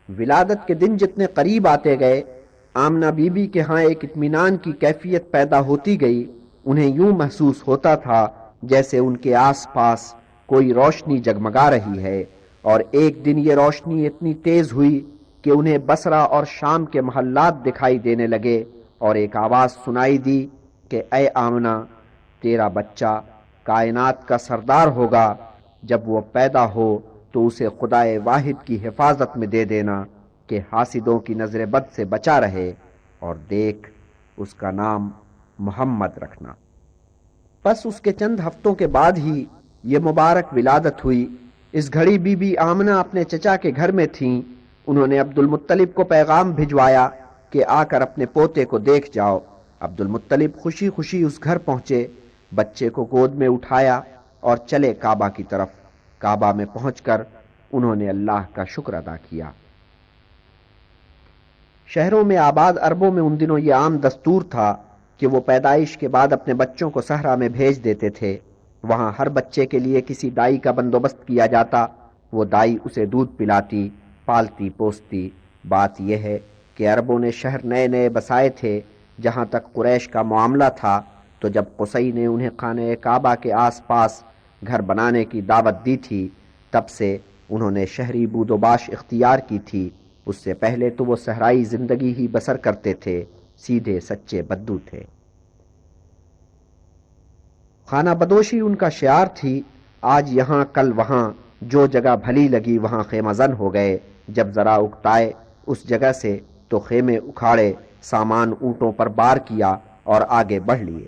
ولادت کے دن جتنے قریب آتے گئے، آمنہ بی بی کے ہاں ایک اطمینان کی کیفیت پیدا ہوتی گئی۔ انہیں یوں محسوس ہوتا تھا جیسے ان کے آس پاس کوئی روشنی جگمگا رہی ہے، اور ایک دن یہ روشنی اتنی تیز ہوئی کہ انہیں بصرہ اور شام کے محلات دکھائی دینے لگے، اور ایک آواز سنائی دی کہ اے آمنہ، تیرا بچہ کائنات کا سردار ہوگا، جب وہ پیدا ہو تو اسے خدائے واحد کی حفاظت میں دے دینا کہ حاسدوں کی نظر بد سے بچا رہے، اور دیکھ اس کا نام محمد رکھنا۔ پس اس کے چند ہفتوں کے بعد ہی یہ مبارک ولادت ہوئی۔ اس گھڑی بی بی آمنہ اپنے چچا کے گھر میں تھیں۔ انہوں نے عبد المطلب کو پیغام بھجوایا کہ آ کر اپنے پوتے کو دیکھ جاؤ۔ عبد المطلب خوشی خوشی اس گھر پہنچے، بچے کو گود میں اٹھایا اور چلے کعبہ کی طرف۔ کعبہ میں پہنچ کر انہوں نے اللہ کا شکر ادا کیا۔ شہروں میں آباد عربوں میں ان دنوں یہ عام دستور تھا کہ وہ پیدائش کے بعد اپنے بچوں کو صحرا میں بھیج دیتے تھے۔ وہاں ہر بچے کے لیے کسی دائی کا بندوبست کیا جاتا، وہ دائی اسے دودھ پلاتی، پالتی پوستی۔ بات یہ ہے کہ عربوں نے شہر نئے نئے بسائے تھے۔ جہاں تک قریش کا معاملہ تھا تو جب قصی نے انہیں خانہ کعبہ کے آس پاس گھر بنانے کی دعوت دی تھی، تب سے انہوں نے شہری بود و باش اختیار کی تھی۔ اس سے پہلے تو وہ صحرائی زندگی ہی بسر کرتے تھے، سیدھے سچے بدو تھے۔ خانہ بدوشی ان کا شعار تھی۔ آج یہاں کل وہاں، جو جگہ بھلی لگی وہاں خیمہ زن ہو گئے۔ جب ذرا اکتائے اس جگہ سے تو خیمے اکھاڑے، سامان اونٹوں پر بار کیا اور آگے بڑھ لیے۔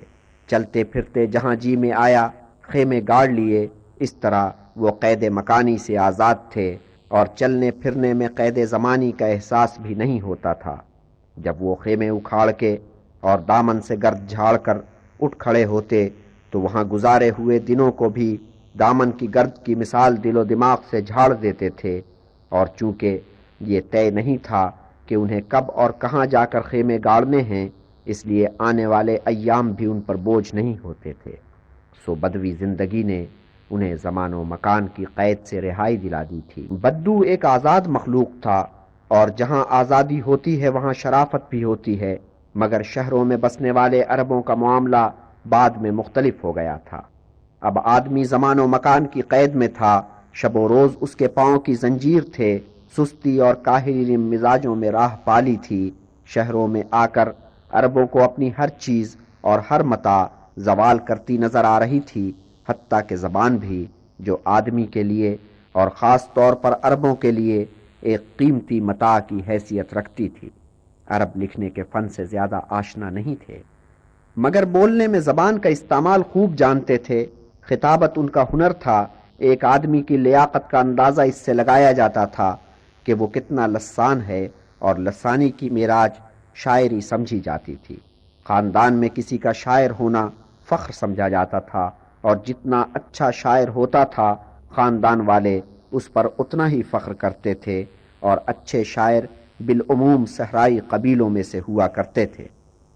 چلتے پھرتے جہاں جی میں آیا خیمے گاڑ لیے۔ اس طرح وہ قید مکانی سے آزاد تھے، اور چلنے پھرنے میں قید زمانی کا احساس بھی نہیں ہوتا تھا۔ جب وہ خیمے اکھاڑ کے اور دامن سے گرد جھاڑ کر اٹھ کھڑے ہوتے تو وہاں گزارے ہوئے دنوں کو بھی دامن کی گرد کی مثال دل و دماغ سے جھاڑ دیتے تھے، اور چونکہ یہ طے نہیں تھا کہ انہیں کب اور کہاں جا کر خیمے گاڑنے ہیں، اس لیے آنے والے ایام بھی ان پر بوجھ نہیں ہوتے تھے۔ سو بدوی زندگی نے انہیں زمان و مکان کی قید سے رہائی دلا دی تھی۔ بدو ایک آزاد مخلوق تھا، اور جہاں آزادی ہوتی ہے وہاں شرافت بھی ہوتی ہے، مگر شہروں میں بسنے والے عربوں کا معاملہ بعد میں مختلف ہو گیا تھا۔ اب آدمی زمان و مکان کی قید میں تھا، شب و روز اس کے پاؤں کی زنجیر تھے، سستی اور کاہلی مزاجوں میں راہ پالی تھی۔ شہروں میں آ کر عربوں کو اپنی ہر چیز اور ہر متاع زوال کرتی نظر آ رہی تھی، حتیٰ کہ زبان بھی، جو آدمی کے لیے اور خاص طور پر عربوں کے لیے ایک قیمتی متاع کی حیثیت رکھتی تھی۔ عرب لکھنے کے فن سے زیادہ آشنا نہیں تھے، مگر بولنے میں زبان کا استعمال خوب جانتے تھے۔ خطابت ان کا ہنر تھا۔ ایک آدمی کی لیاقت کا اندازہ اس سے لگایا جاتا تھا کہ وہ کتنا لسان ہے، اور لسانی کی معراج شاعری سمجھی جاتی تھی۔ خاندان میں کسی کا شاعر ہونا فخر سمجھا جاتا تھا، اور جتنا اچھا شاعر ہوتا تھا خاندان والے اس پر اتنا ہی فخر کرتے تھے، اور اچھے شاعر بالعموم صحرائی قبیلوں میں سے ہوا کرتے تھے۔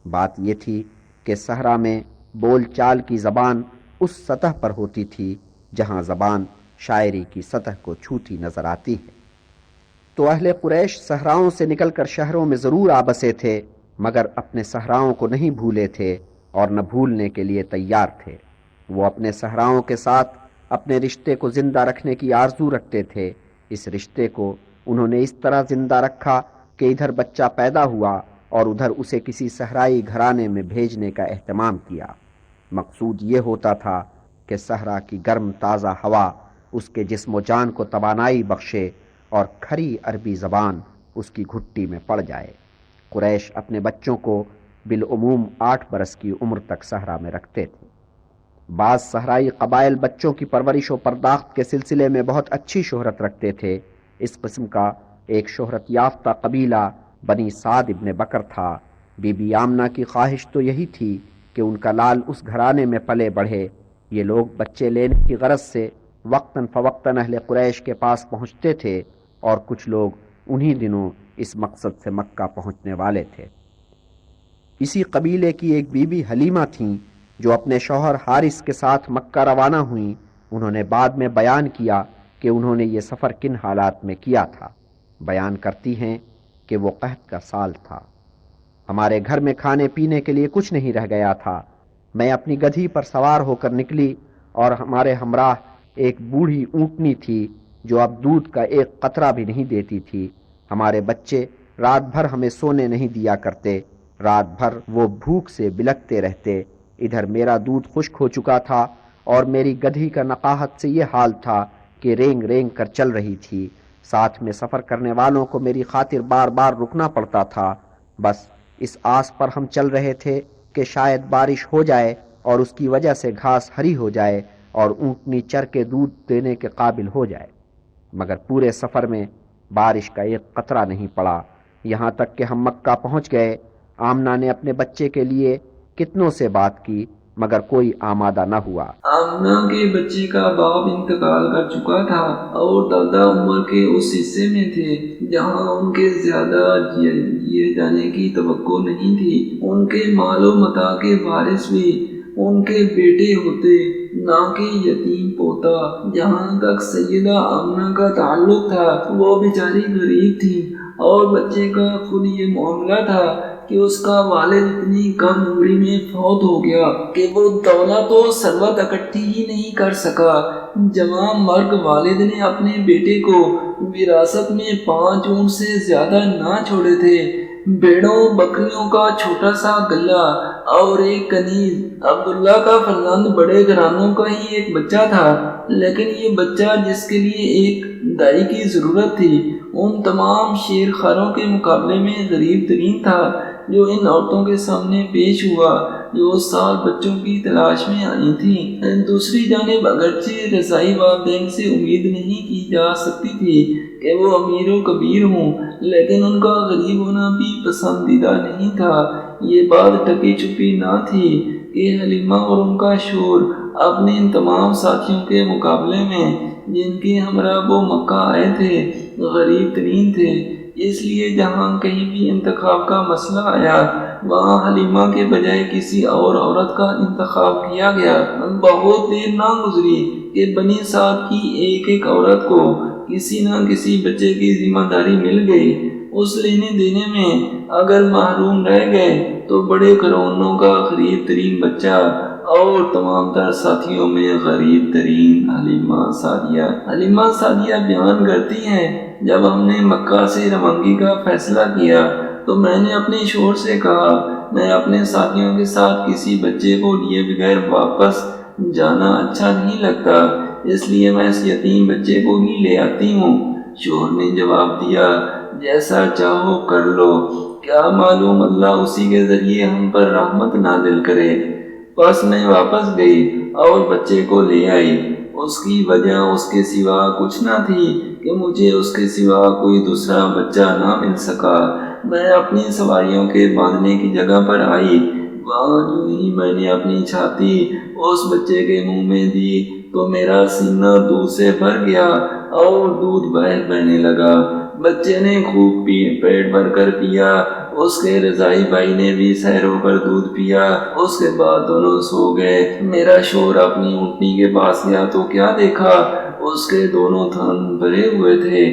بات یہ تھی کہ صحرا میں بول چال کی زبان اس سطح پر ہوتی تھی جہاں زبان شاعری کی سطح کو چھوتی نظر آتی ہے۔ تو اہل قریش صحراؤں سے نکل کر شہروں میں ضرور آ بسے تھے، مگر اپنے صحراؤں کو نہیں بھولے تھے اور نہ بھولنے کے لیے تیار تھے۔ وہ اپنے صحراؤں کے ساتھ اپنے رشتے کو زندہ رکھنے کی آرزو رکھتے تھے۔ اس رشتے کو انہوں نے اس طرح زندہ رکھا کہ ادھر بچہ پیدا ہوا اور ادھر اسے کسی صحرائی گھرانے میں بھیجنے کا اہتمام کیا۔ مقصود یہ ہوتا تھا کہ صحرا کی گرم تازہ ہوا اس کے جسم و جان کو توانائی بخشے، اور کھری عربی زبان اس کی گھٹی میں پڑ جائے۔ قریش اپنے بچوں کو بالعموم 8 برس کی عمر تک صحرا میں رکھتے تھے۔ بعض صحرائی قبائل بچوں کی پرورش و پرداخت کے سلسلے میں بہت اچھی شہرت رکھتے تھے۔ اس قسم کا ایک شہرت یافتہ قبیلہ بنی سعد ابن بکر تھا۔ بی بی آمنہ کی خواہش تو یہی تھی کہ ان کا لال اس گھرانے میں پلے بڑھے۔ یہ لوگ بچے لینے کی غرض سے وقتاً فوقتاً اہل قریش کے پاس پہنچتے تھے، اور کچھ لوگ انہی دنوں اس مقصد سے مکہ پہنچنے والے تھے۔ اسی قبیلے کی ایک بی بی حلیمہ تھیں جو اپنے شوہر حارث کے ساتھ مکہ روانہ ہوئیں۔ انہوں نے بعد میں بیان کیا کہ انہوں نے یہ سفر کن حالات میں کیا تھا۔ بیان کرتی ہیں کہ وہ قحط کا سال تھا، ہمارے گھر میں کھانے پینے کے لیے کچھ نہیں رہ گیا تھا۔ میں اپنی گدھی پر سوار ہو کر نکلی اور ہمارے ہمراہ ایک بوڑھی اونٹنی تھی جو اب دودھ کا ایک قطرہ بھی نہیں دیتی تھی۔ ہمارے بچے رات بھر ہمیں سونے نہیں دیا کرتے، رات بھر وہ بھوک سے بلکتے رہتے۔ ادھر میرا دودھ خشک ہو چکا تھا اور میری گدھی کا نقاہت سے یہ حال تھا کہ رینگ رینگ کر چل رہی تھی۔ ساتھ میں سفر کرنے والوں کو میری خاطر بار بار رکنا پڑتا تھا۔ بس اس آس پر ہم چل رہے تھے کہ شاید بارش ہو جائے اور اس کی وجہ سے گھاس ہری ہو جائے اور اونٹنی چر کے دودھ دینے کے قابل ہو جائے، مگر پورے سفر میں بارش کا ایک قطرہ نہیں پڑا۔ یہاں تک کہ ہم مکہ پہنچ گئے۔ آمنہ نے اپنے بچے کے لیے کتنوں سے بات کی مگر کوئی آمادہ نہ ہوا۔ آمنہ کے بچے کا باپ انتقال کر چکا تھا اور دادا عمر کے اس حصے میں تھے جہاں ان کے زیادہ جیے جانے کی توقع نہیں تھی۔ ان کے مال و متاع کے وارث بھی ان کے بیٹے ہوتے، نہ کہ یتیم پوتا۔ جہاں تک سیدہ آمنہ کا تعلق تھا وہ بیچاری غریب تھی اور بچے کا خود یہ معاملہ تھا کہ اس کا والد اتنی کم عمری میں فوت ہو گیا کہ وہ دولت و ثروت اکٹھی ہی نہیں کر سکا۔ جوان مرگ والد نے اپنے بیٹے کو وراثت میں 5 اونٹ سے زیادہ نہ چھوڑے تھے، بھیڑوں بکریوں کا چھوٹا سا گلہ اور ایک کنیز۔ عبداللہ کا فرزند بڑے گھرانوں کا ہی ایک بچہ تھا، لیکن یہ بچہ جس کے لیے ایک دائی کی ضرورت تھی ان تمام شیر خاروں کے مقابلے میں غریب ترین تھا جو ان عورتوں کے سامنے پیش ہوا جو اس سال بچوں کی تلاش میں آئی تھیں۔ دوسری جانب اگرچہ رضائی والدین سے امید نہیں کی جا سکتی تھی کہ وہ امیر و کبیر ہوں، لیکن ان کا غریب ہونا بھی پسندیدہ نہیں تھا۔ یہ بات ٹکی چھپی نہ تھی کہ حلیمہ اور ان کا شور اپنے ان تمام ساتھیوں کے مقابلے میں جن کے ہمراہ وہ مکہ آئے تھے غریب ترین تھے۔ اس لیے جہاں کہیں بھی انتخاب کا مسئلہ آیا وہاں حلیمہ کے بجائے کسی اور عورت کا انتخاب کیا گیا۔ بہت دیر نہ گزری کہ بنی سعد کی ایک ایک عورت کو کسی نہ کسی بچے کی ذمہ داری مل گئی۔ اس لینے دینے میں اگر محروم رہ گئے تو بڑے گھرانوں کا غریب ترین بچہ اور تمام تر ساتھیوں میں غریب ترین حلیمہ سعدیہ بیان کرتی ہیں، جب ہم نے مکہ سے روانگی کا فیصلہ کیا تو میں نے اپنے شوہر سے کہا میں اپنے ساتھیوں کے ساتھ کسی بچے کو لیے بغیر واپس جانا اچھا نہیں لگتا، اس لیے میں اس یتیم بچے کو ہی لے آتی ہوں۔ شوہر نے جواب دیا جیسا چاہو کر لو، کیا معلوم اللہ اسی کے ذریعے ہم پر رحمت نازل کرے۔ بس میں واپس گئی اور بچے کو لے آئی۔ اس کی وجہ اس کے سوا کچھ نہ تھی کہ مجھے اس کے سوا کوئی دوسرا بچہ نہ مل سکا۔ میں اپنی سواریوں کے باندھنے کی جگہ پر آئی، وہاں جو ہی میں نے اپنی چھاتی اس بچے کے منہ میں دی تو میرا سینہ دودھ سے بھر گیا اور دودھ بہنے لگا۔ بچے نے خوب پیٹ بھر کر پیا، اس کے رضائی بھائی نے بھی سیر ہو کر دودھ پیا۔ اس کے بعد دونوں سو گئے۔ میرا شوہر اپنی اونٹنی کے پاس گیا تو کیا دیکھا، اس کے دونوں تھن بھرے ہوئے تھے۔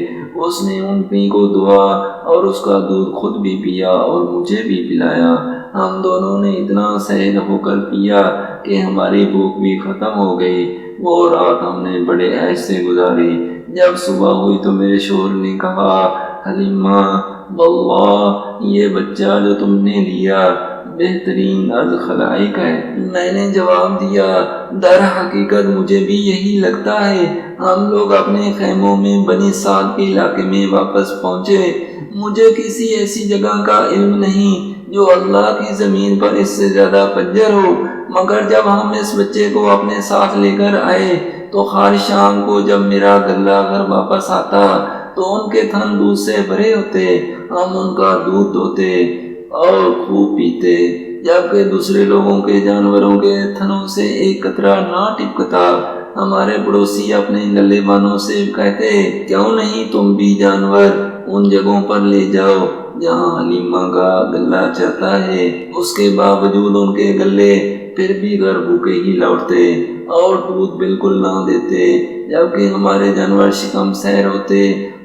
اس نے اونٹنی کو دھوا اور اس کا دودھ خود بھی پیا اور مجھے بھی پلایا۔ ہم دونوں نے اتنا سیر ہو کر پیا کہ ہماری بھوک بھی ختم ہو گئی۔ وہ رات ہم نے بڑے عیش سے گزاری۔ جب صبح ہوئی تو میرے شوہر نے کہا حلیمہ واللہ یہ بچہ جو تم نے لیا بہترین از خلائق ہے۔ میں نے جواب دیا در حقیقت مجھے بھی یہی لگتا ہے۔ ہم لوگ اپنے خیموں میں بنی سعد کے علاقے میں واپس پہنچے۔ مجھے کسی ایسی جگہ کا علم نہیں جو اللہ کی زمین پر اس سے زیادہ بنجر ہو، مگر جب ہم اس بچے کو اپنے ساتھ لے کر آئے تو ہر شام کو جب میرا گلہ گھر واپس آتا تو ان کے تھن دودھ سے بھرے ہوتے، ہم ان کا دودھ دھوتے اور خوب پیتے، جبکہ دوسرے لوگوں کے جانوروں کے تھنوں سے ایک قطرہ نہ ٹپکتا۔ ہمارے پڑوسی اپنے گلے بانوں سے کہتے کیوں نہیں تم بھی جانور ان جگہوں پر لے جاؤ جہاں حلیمہ کا گلہ چرتا ہے۔ اس کے باوجود ان کے گلے پھر بھی گھر بھوکے ہی لوٹتے اور دودھ بالکل نہ دیتے، جبکہ ہمارے جانور شکم سیر ہوتے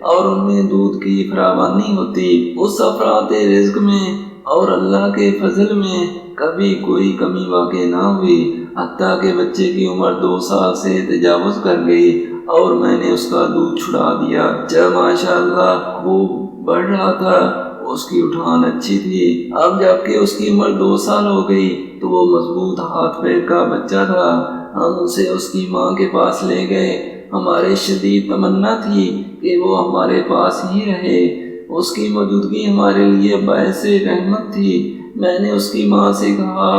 اور ان میں دودھ کی فراوانی ہوتی۔ اس افراط رزق میں اور اللہ کے فضل میں کبھی کوئی کمی واقع نہ ہوئی، حتیٰ کہ بچے کی عمر 2 سال سے تجاوز کر گئی اور میں نے اس کا دودھ چھڑا دیا۔ جب ماشاء اللہ خوب بڑھ رہا تھا، اس کی اٹھان اچھی تھی۔ اب جب کہ اس کی عمر 2 سال ہو گئی تو وہ مضبوط ہاتھ پیر کا بچہ تھا۔ ہم اسے اس کی ماں کے پاس لے گئے۔ ہماری شدید تمنا تھی کہ وہ ہمارے پاس ہی رہے۔ اس کی موجودگی ہمارے لیے باعث رحمت تھی۔ میں نے اس کی ماں سے کہا،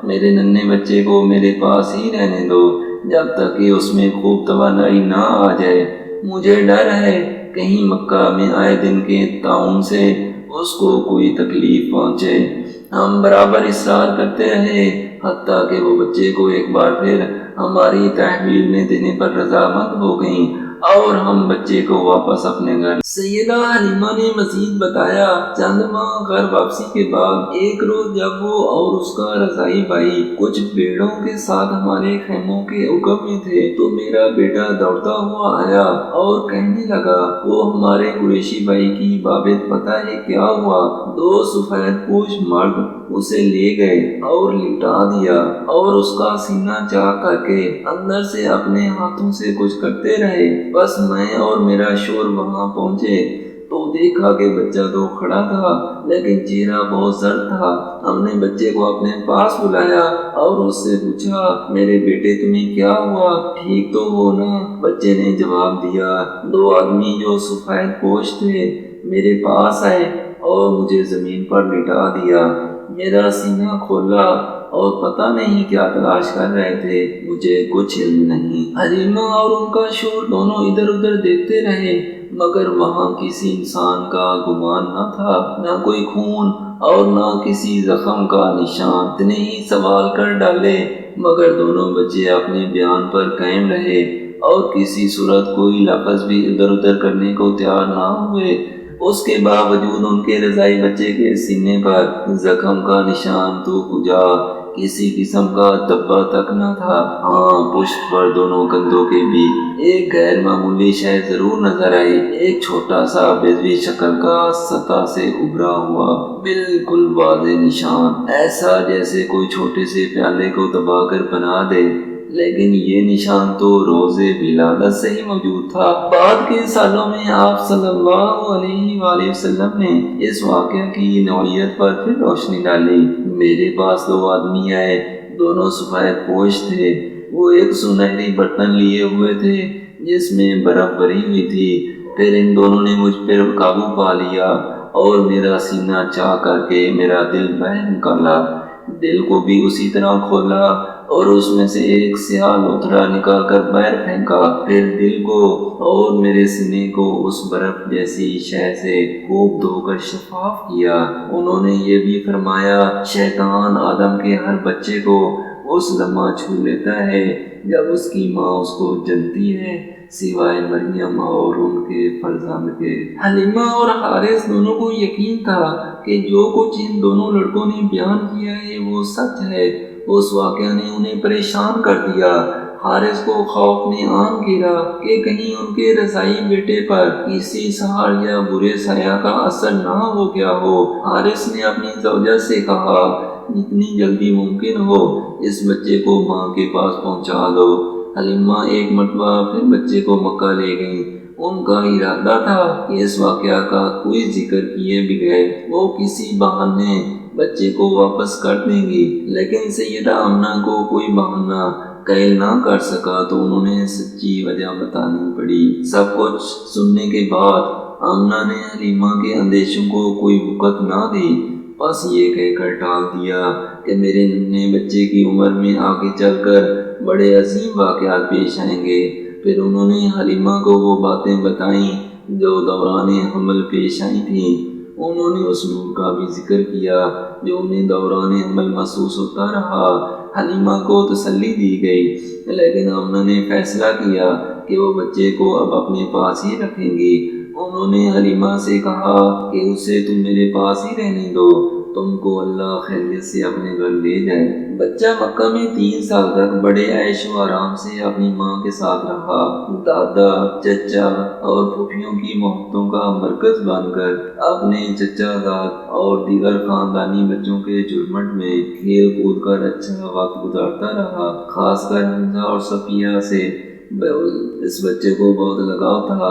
میرے ننھے بچے کو میرے پاس ہی رہنے دو جب تک کہ اس میں خوب توانائی نہ آ جائے۔ مجھے ڈر ہے کہیں مکہ میں آئے دن کے طاعون سے اس کو کوئی تکلیف پہنچے۔ ہم برابر اصرار کرتے رہے، حتیٰ کہ وہ بچے کو ایک بار پھر ہماری تحویل میں دینے پر رضامند ہو گئیں اور ہم بچے کو واپس اپنے گھر۔ سیدہ حلیمہ نے مزید بتایا، چند ماہ گھر واپسی کے بعد ایک روز جب وہ اور اس کا رضائی بھائی کچھ بیڑوں کے ساتھ ہمارے خیموں کے عقب میں تھے تو میرا بیٹا دوڑتا ہوا آیا اور کہنے لگا، وہ ہمارے قریشی بھائی کی بابت پتہ ہے کیا ہوا؟ 2 سفید پوش مرد اسے لے گئے اور لٹا دیا اور اس کا سینہ چاک کر کے اندر سے اپنے ہاتھوں سے کچھ کرتے رہے۔ بس میں اور میرا شور وہاں پہنچے تو دیکھا کہ بچہ تو کھڑا تھا لیکن چہرہ بہت زرد تھا۔ ہم نے بچے کو اپنے پاس بلایا اور اس سے پوچھا، میرے بیٹے تمہیں کیا ہوا؟ ٹھیک تو ہو نا؟ بچے نے جواب دیا، 2 آدمی جو سفید پوش تھے میرے پاس آئے اور مجھے زمین پر لٹا دیا۔ میرا سینہ کھولا اور پتہ نہیں کیا تلاش کر رہے تھے، مجھے کچھ علم نہیں۔ حلیمہ اور ان کا شور دونوں ادھر ادھر دیکھتے رہے مگر وہاں کسی انسان کا گمان نہ تھا، نہ کوئی خون اور نہ کسی زخم کا نشان۔ اتنے ہی سوال کر ڈالے مگر دونوں بچے اپنے بیان پر قائم رہے اور کسی صورت کوئی لفظ بھی ادھر ادھر کرنے کو تیار نہ ہوئے۔ اس کے باوجود ان کے رضائی بچے کے سینے پر زخم کا نشان تو کجا، کسی قسم کا دبا تک نہ تھا۔ ہاں، پشت پر دونوں کندھوں کے بیچ ایک غیر معمولی شے ضرور نظر آئی، ایک چھوٹا سا بیضوی شکل کا سطح سے ابھرا ہوا بالکل واضح نشان، ایسا جیسے کوئی چھوٹے سے پیالے کو دبا کر بنا دے، لیکن یہ نشان تو روز ولادت سے ہی موجود تھا۔ بعد کے سالوں میں آپ صلی اللہ علیہ وآلہ وسلم نے اس واقعہ کی نوعیت پر پھر روشنی ڈالی۔ میرے پاس 2 آدمی آئے، دونوں سفید پوش تھے۔ وہ ایک سنہری برتن لیے ہوئے تھے جس میں برف بھری ہوئی تھی۔ پھر ان دونوں نے مجھ پر قابو پا لیا اور میرا سینہ چاک کر کے میرا دل باہر نکالا۔ دل کو بھی اسی طرح کھولا اور اس میں سے ایک سیاہ لوتھڑا نکال کر باہر پھینکا۔ پھر دل کو اور میرے سینے کو اس برف جیسی شے سے خوب دھو کر شفاف کیا۔ انہوں نے یہ بھی فرمایا، شیطان آدم کے ہر بچے کو اس لمحہ چھو لیتا ہے جب اس کی ماں اس کو جنتی ہے، سوائے مریم اور ان کے فرزند کے۔ حلیمہ اور حارث دونوں کو یقین تھا کہ جو کچھ ان دونوں لڑکوں نے بیان کیا ہے وہ سچ ہے۔ اس واقعہ نے انہیں پریشان کر دیا۔ حارث کو خوف نے آن گھیرا کہ کہیں ان کے رضائی بیٹے پر کسی سحر یا برے سایہ کا اثر نہ ہو گیا ہو۔ حارث نے اپنی زوجہ سے کہا، جتنی جلدی ممکن ہو اس بچے کو ماں کے پاس پہنچا دو۔ حلیمہ ایک مرتبہ پھر بچے کو مکہ لے گئیں۔ ان کا ارادہ تھا کہ اس واقعہ کا کوئی ذکر کیے بغیر وہ کسی بہانے بچے کو واپس کر دیں گی، لیکن سیدہ آمنہ کو کوئی بہانہ قائل نہ کر سکا تو انہوں نے سچی وجہ بتانی پڑی۔ سب کچھ سننے کے بعد آمنہ نے حلیمہ کے اندیشوں کو کوئی وقت نہ دی، بس یہ کہہ کر ٹال دیا کہ میرے ننھے بچے کی عمر میں آگے چل کر بڑے عظیم واقعات پیش آئیں گے۔ پھر انہوں نے حلیمہ کو وہ باتیں بتائیں جو دوران حمل پیش آئی تھیں۔ انہوں نے اس نور کا بھی ذکر کیا جو انہیں دوران حمل محسوس ہوتا رہا۔ حلیمہ کو تسلی دی گئی، لیکن آمنہ نے فیصلہ کیا کہ وہ بچے کو اب اپنے پاس ہی رکھیں گی۔ انہوں نے حلیمہ سے کہا کہ اسے تم میرے پاس ہی رہنے دو، تم کو اللہ خیریت سے اپنے گھر لے جائے۔ بچہ مکہ میں 3 سال تک بڑے عیش و آرام سے اپنی ماں کے ساتھ رہا۔ دادا، چچا اور پھوپھیوں کی محبتوں کا مرکز بن کر اپنے چچا زاد اور دیگر خاندانی بچوں کے جھرمٹ میں کھیل کود کر اچھا وقت گزارتا رہا۔ خاص کر حمزہ اور صفیہ سے اس بچے کو بہت لگاؤ تھا۔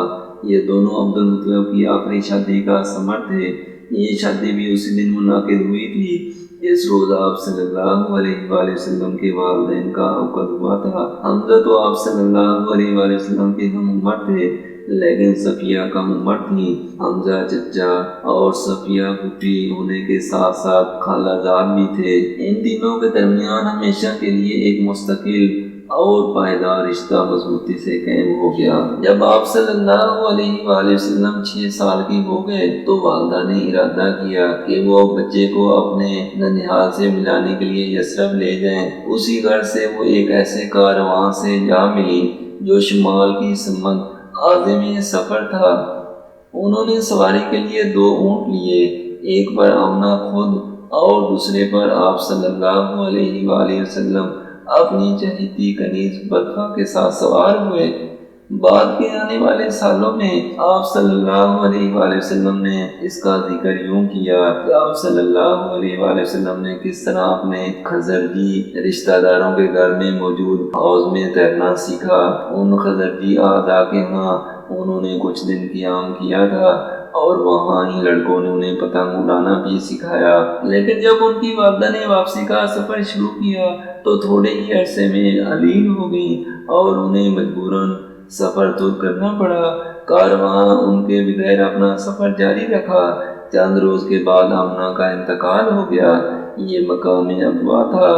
یہ دونوں عبد المطلب کی آخری شادی کا ثمر تھے۔ یہ شادی بھی اسی دن منعقد ہوئی تھی جس روز آپ صلی اللہ علیہ وآلہ وسلم کے والدین کا عقد ہوا تھا۔ حمزہ تو آپ صلی اللہ علیہ وآلہ وسلم کے ہم عمر تھے، لیکن صفیہ کم عمر تھی۔ حمزہ چچا اور صفیہ پھوپھی ہونے کے ساتھ ساتھ خالہ زاد بھی تھے۔ ان تینوں کے درمیان ہمیشہ کے لیے ایک مستقل اور پائیدار رشتہ مضبوطی سے قائم ہو گیا۔ جب آپ صلی اللہ علیہ وآلہ وسلم 6 سال کے ہو گئے تو والدہ نے ارادہ کیا کہ وہ بچے کو اپنے ننھیال سے ملانے کے لیے یثرب لے جائیں۔ اسی گھر سے وہ ایک ایسے کارواں سے جا ملی جو شمال کی سمت عازم سفر تھا۔ انہوں نے سواری کے لیے 2 اونٹ لیے، ایک پر آمنہ خود اور دوسرے پر آپ صلی اللہ علیہ وآلہ وسلم اپنی چہیتی کنیز برقع کے ساتھ سوار ہوئے۔ بعد کے آنے والے سالوں میں آپ صلی اللہ علیہ وآلہ وسلم نے اس کا ذکر یوں کیا کہ آپ صلی اللہ علیہ وآلہ وسلم نے کس طرح اپنے خزرجی رشتہ داروں کے گھر میں موجود حوض میں تیرنا سیکھا۔ ان خزرجی اعضاء کے ہاں انہوں نے کچھ دن قیام کیا تھا اور وہاں ہی لڑکوں نے انہیں پتنگ اڑانا بھی سکھایا۔ لیکن جب ان کی والدہ نے واپسی کا سفر شروع کیا تو تھوڑے ہی عرصے میں علیل ہو گئی اور انہیں مجبوراً سفر ترک کرنا پڑا۔ کارواں ان کے بغیر اپنا سفر جاری رکھا۔ چند روز کے بعد آمنہ کا انتقال ہو گیا۔ یہ مقام ابوا تھا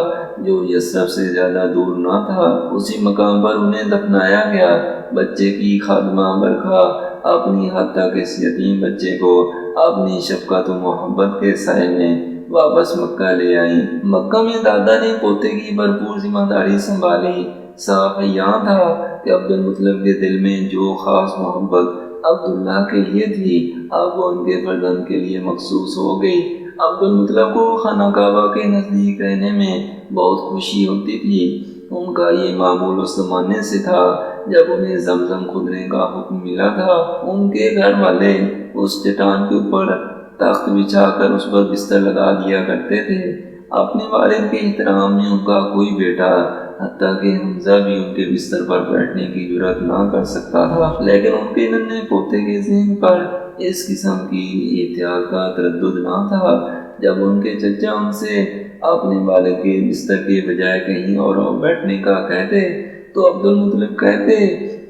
جو یثرب سے زیادہ دور نہ تھا۔ اسی مقام پر انہیں دفنایا گیا۔ بچے کی خادمہ برکھا اپنی حد تک اس یتیم بچے کو اپنی شفقت و محبت کے سائے میں واپس مکہ لے آئیں۔ مکہ میں دادا نے پوتے کی بھرپور ذمہ داری سنبھالی۔ صاف یہاں تھا کہ عبد المطلب کے دل میں جو خاص محبت عبداللہ کے لیے تھی اب وہ ان کے فرزند کے لیے مخصوص ہو گئی۔ عبد المطلب کو خانہ کعبہ کے نزدیک رہنے میں بہت خوشی ہوتی تھی۔ ان کا یہ معمول اس زمانے سے تھا جب انہیں زمزم کھودنے کا حکم ملا تھا۔ ان کے گھر والے اس چٹان کے اوپر تخت بچھا کر اس پر بستر لگا دیا کرتے تھے۔ اپنے والد کے احترام میں ان کا کوئی بیٹا حتیٰ کہ حمزہ بھی ان کے بستر پر بیٹھنے کی جرات نہ کر سکتا تھا، لیکن ان کے ننھے پوتے کے ذہن پر اس قسم کی احتیاط کا تردد نہ تھا۔ جب ان کے چچا ان سے اپنے والد کے بستر کے بجائے کہیں اور بیٹھنے کا کہتے تو عبد المطلب کہتے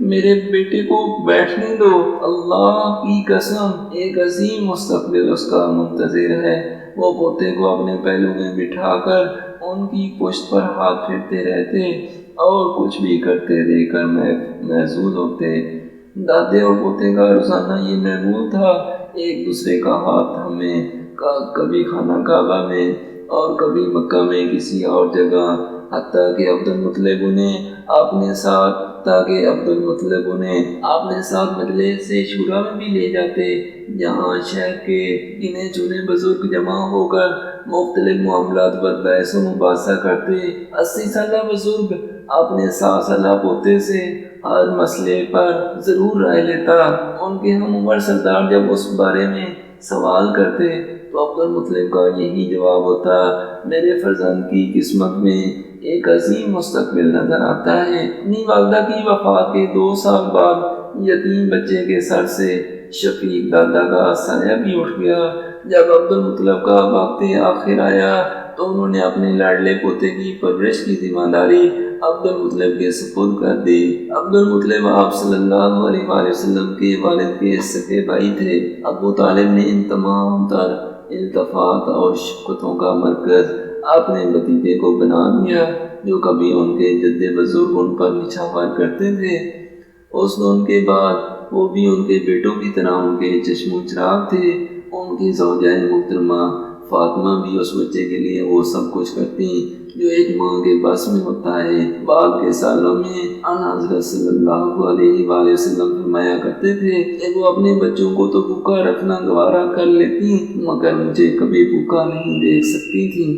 میرے بیٹے کو بیٹھنے دو، اللہ کی قسم ایک عظیم مستقبل اس کا منتظر ہے۔ وہ پوتے کو اپنے پہلو میں بٹھا کر ان کی پشت پر ہاتھ پھیرتے رہتے اور کچھ بھی کرتے دیکھ کر محظوظ ہوتے۔ دادے اور پوتے کا روزانہ یہ معمول تھا، ایک دوسرے کا ہاتھ تھامے، کبھی خانہ کعبہ میں اور کبھی مکہ میں کسی اور جگہ، حتیٰ کہ عبد المطلب انہیں اپنے ساتھ مجلس شورا میں بھی لے جاتے، جہاں شہر کے گنے چنے بزرگ جمع ہو کر مختلف معاملات پر بحث و مباحثہ کرتے۔ 80 سالہ بزرگ اپنے 60 سالہ پوتے سے ہر مسئلے پر ضرور رائے لیتا۔ ان کے ہم عمر سردار جب اس بارے میں سوال کرتے تو عبد المطلب کا یہی جواب ہوتا، میرے فرزند کی قسمت میں ایک عظیم مستقبل نظر آتا ہے۔ اپنی والدہ کی وفات کے 2 سال بعد یتیم بچے کے سر سے شفیق دادا کا سایہ بھی اٹھ گیا۔ جب عبد المطلب کا وقت آخر آیا تو انہوں نے اپنے لاڈلے پوتے کی پرورش کی ذمہ داری عبد المطلب کے سپرد کر دی۔ عبد المطلب آپ صلی اللہ علیہ وآلہ وسلم کے والد کے سگے بھائی تھے۔ ابو طالب نے ان تمام تر التفات اور شفقتوں کا مرکز اپنے بھتیجے کو بنا دیا، جو کبھی ان کے جد بزرگ ان پر نچھاور کرتے تھے۔ اس دن کے بعد وہ بھی ان کے بیٹوں کی طرح ان کے چشم و چراغ تھے۔ ان کی زوجہ محترمہ فاطمہ بھی اس بچے کے لیے وہ سب کچھ کرتی جو ایک ماں کے بس میں ہوتا ہے۔ بعد کے سالوں میں آن حضرت صلی اللہ علیہ وآلہ وسلم فرمایا کرتے تھے کہ وہ اپنے بچوں کو تو بھوکا رکھنا گوارا کر لیتی مگر مجھے کبھی بھوکا نہیں دیکھ سکتی تھی۔